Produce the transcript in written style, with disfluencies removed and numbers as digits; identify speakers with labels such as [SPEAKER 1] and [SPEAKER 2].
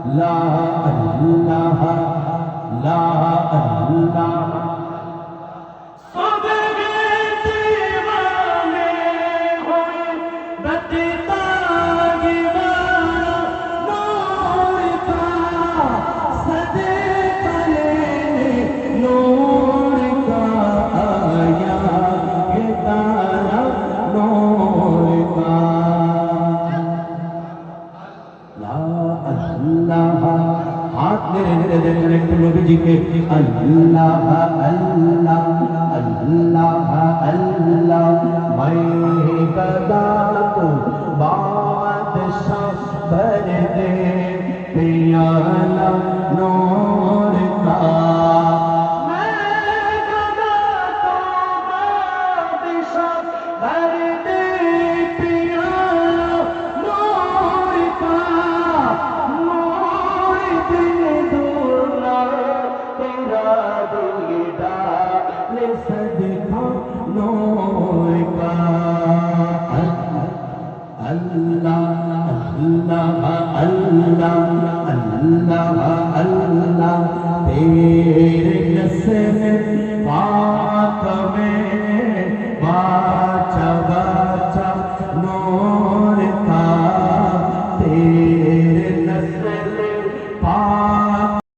[SPEAKER 1] لا اللہ لا اللہ نبی جی کے اللہ اللہ اللہ اللہ میں بدا تو بادشاہ بھر دے پیالہ نور کا میں بدا تو بادشاہ بھر دے پیالہ نور کا نور دل صدقہ نور کا اللہ اللہ اللہ اللہ اللہ تیرے جسم پاک میں